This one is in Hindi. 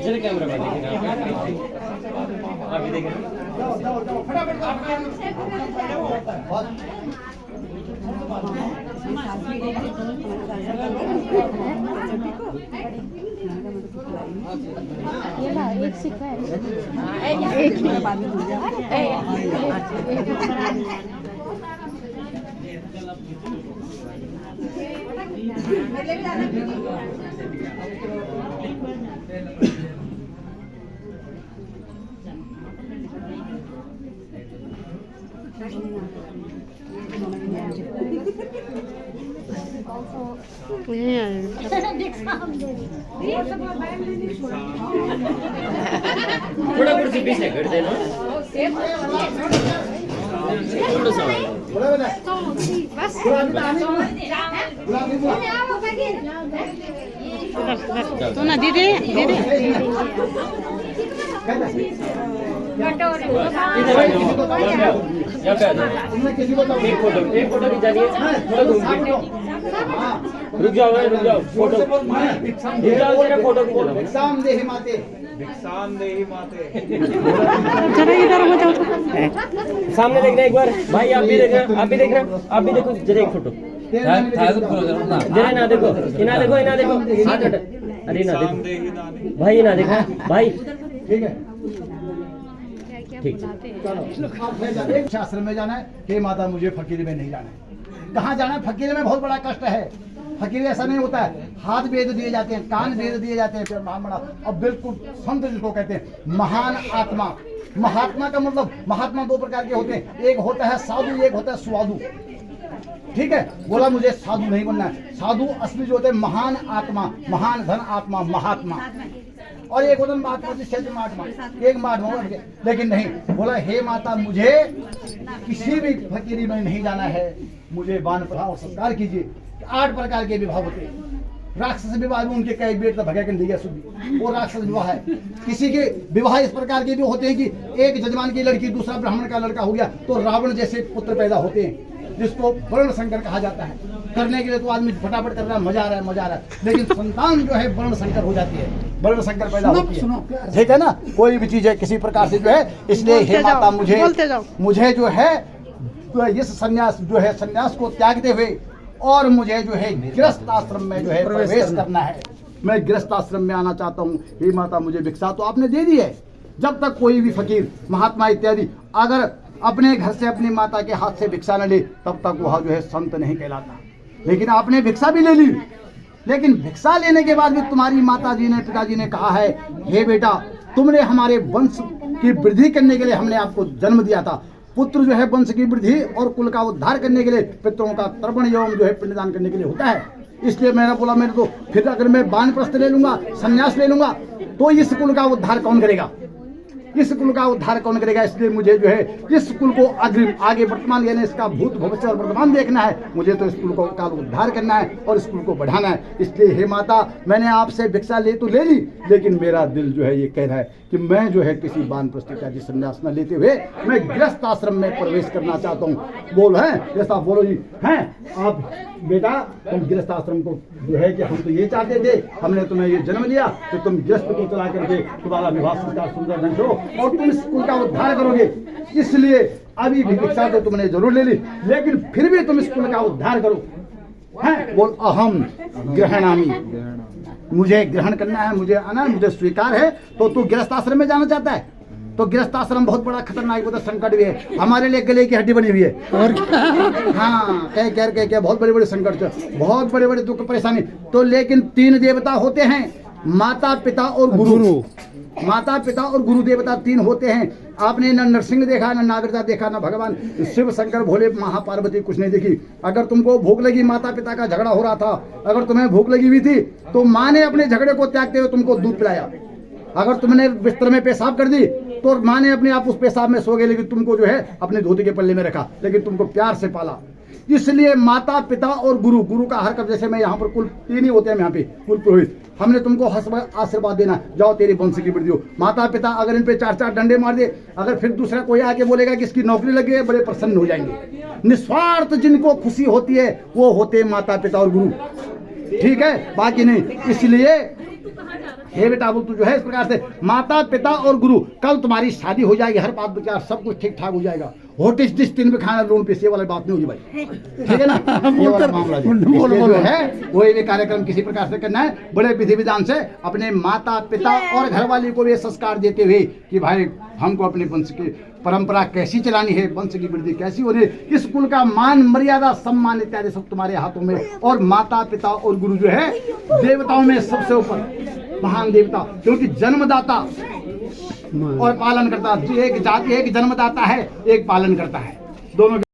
जरा कैमरा में देखिए आप भी देखें ये ना एक सिक्का है एक ही बाद में भूल जाओ थोड़ा कुर्सी पीछे कर देना थोड़ा सा तो ना दीदी दीदी एक फोटो खिंचा लिए थोड़ा घूम के रुक जाओ फोटो रुक जाओ तेरा फोटो खिंचा जरा इधर हो जाओ सामने देखना एक बार भाई आप भी देखना आप भी देखो जरा एक फोटो जरा ना देखो इना देखो हाथ हटा अरे ना देखो भाई ना देखो भाई ठीक है आश्रम में जाना है हे माता मुझे फकीरी में नहीं जाना है। कहाँ जाना है? फकीरी में बहुत बड़ा कष्ट है। फकीरी ऐसा नहीं होता है, हाथ वेद दिए जाते हैं, कान वेद दिए जाते हैं, फिर ब्राह्मण और बिल्कुल संत जिसको कहते हैं महान आत्मा। महात्मा का मतलब महात्मा दो प्रकार के होते हैं, एक होता है साधु, एक होता है स्वादु। ठीक है, बोला मुझे साधु नहीं बनना है। साधु असली जो होते हैं महान आत्मा, महान धन आत्मा, महात्मा। और एक होता है महात्मा जिस क्षेत्र में महात्मा, एक महात्मा। लेकिन नहीं, बोला हे माता मुझे किसी भी फकीरी में नहीं जाना है, मुझे बान प्रभाव संस्कार कीजिए। 8 प्रकार के विवाह होते हैं। राक्षस विवाह में उनके कई बेट भगा के लिया सुधी, वो राक्षस विवाह है। किसी के विवाह इस प्रकार के भी होते हैं कि एक जजमान की लड़की दूसरा ब्राह्मण का लड़का हो गया तो रावण जैसे पुत्र पैदा होते हैं, जिसको वर्ण संकर कहा जाता है। करने के लिए तो आदमी फटाफट कर रहा है, मजा आ रहा है, लेकिन संतान जो है वर्ण संकर हो जाती है, वर्ण संकर पैदा होती है। ठीक है ना, कोई भी चीज है किसी प्रकार से जो है। इसलिए हे माता मुझे जो है तो इस संन्यास जो है संन्यास को त्यागते हुए और मुझे जो है गृहस्थ आश्रम में जो है प्रवेश करना है। मैं गृहस्थ आश्रम में आना चाहता हूँ। हे माता मुझे भिक्षा तो आपने दे दी है। जब तक कोई भी फकीर महात्मा इत्यादि अगर अपने घर से अपनी माता के हाथ से भिक्षा न ले तब तक वह जो है संत नहीं कहलाता। लेकिन आपने भिक्षा भी ले ली, लेकिन भिक्षा लेने के बाद भी तुम्हारी माता जी ने पिताजी ने कहा है हे बेटा तुमने हमारे वंश की वृद्धि करने के लिए हमने आपको जन्म दिया था। पुत्र जो है वंश की वृद्धि और कुल का उद्धार करने के लिए पितरों का तर्पण एवं जो है पिंडदान करने के लिए होता है। इसलिए मैंने बोला मेरे तो फिर अगर मैं वानप्रस्थ ले लूंगा, संन्यास ले लूंगा तो इस कुल का उद्धार कौन करेगा, इस कुल का उद्धार कौन करेगा। इसलिए मुझे जो है इस कुल को अग्रिम आगे वर्तमान यानी इसका भूत भविष्य और वर्तमान देखना है। मुझे तो इस कुल को का उद्धार करना है और इस कुल को बढ़ाना है। इसलिए हे माता मैंने आपसे भिक्षा ले तो ले ली, लेकिन मेरा दिल जो है ये कह रहा है कि मैं जो है किसी वानप्रस्थ इत्यादि संन्यास न लेते हुए मैं गृहस्थ आश्रम में प्रवेश करना चाहता हूँ। बोल है जैसा बोलो जी हैं आप बेटा तुम गृहस्थ आश्रम को जो है कि हम तो ये चाहते थे, हमने तुम्हें ये जन्म दिया तो तुम गृहस्थ को चला करके तुम्हारा विवाह संस्कार सुंदर ढंग से हो और तुम इस कुल का उद्धार करोगे। इसलिए अभी भी भिक्षा तो तुमने जरूर ले ली, लेकिन फिर भी तुम इस कुल का उद्धार करो। हैं बोल अहम ग्रहणामी, मुझे ग्रहण करना है, मुझे आना, मुझे स्वीकार है। तो तू गृहस्थ आश्रम में जाना चाहता है तो गृहस्थ आश्रम बहुत बड़ा खतरनाक बहुत संकट भी है। हमारे लिए गले की हड्डी बनी हुई है और हाँ कह बहुत बड़े बड़े संकट, बहुत बड़े बड़े दुख परेशानी। तो लेकिन 3 देवता होते हैं, माता पिता और गुरु। माता पिता और गुरु देवता 3 होते हैं। आपने न नरसिंह देखा, न नागरता देखा, न भगवान शिव शंकर भोले महापार्वती कुछ नहीं देखी। अगर तुमको भूख लगी, माता पिता का झगड़ा हो रहा था, अगर तुम्हें भूख लगी हुई थी तो माँ ने अपने झगड़े को त्यागते हुए तुमको दूध पिलाया। अगर तुमने बिस्तर में पेशाब कर दी तो माँ ने अपने आप उस पेशाब में सो गई, लेकिन तुमको जो है अपने धोती के पल्ले में रखा, लेकिन तुमको प्यार से पाला। इसलिए माता पिता और गुरु, गुरु का हर कब, जैसे मैं यहाँ पर कुल 3 ही होते हैं यहाँ पे कुल पुरोहित, हमने तुमको आशीर्वाद देना, जाओ तेरी वंश की वृद्धि हो। माता पिता अगर इन पे 4-4 डंडे मार दे, अगर फिर दूसरा कोई आके बोलेगा कि इसकी नौकरी लगी है, बड़े प्रसन्न हो जाएंगे। निस्वार्थ जिनको खुशी होती है वो होते हैं माता पिता और गुरु, ठीक है, बाकी नहीं। इसलिए हे बेटा बोल, तू जो है इस प्रकार से माता पिता और गुरु, कल तुम्हारी शादी हो जाएगी, हर बात विचार सब कुछ ठीक ठाक हो जाएगा। होटिस डिस 3 में खाना लोन पे, ये वाली बात नहीं होगी भाई, ठीक है ना, ये वाला मामला जो है वही भी कार्यक्रम किसी प्रकार से करना है, बड़े विधि विधान से अपने माता पिता और घरवाली को भी संस्कार देते हुए कि भाई हमको अपने वंश की परंपरा कैसी चलानी है, वंश की वृद्धि कैसी होनी है, इस कुल का मान मर्यादा सम्मान इत्यादि सब तुम्हारे हाथों में। और माता पिता और गुरु जो है देवताओं में सबसे ऊपर महान देवता, क्योंकि जन्मदाता और पालन करता, एक जन्मदाता है, एक पालन करता है, दोनों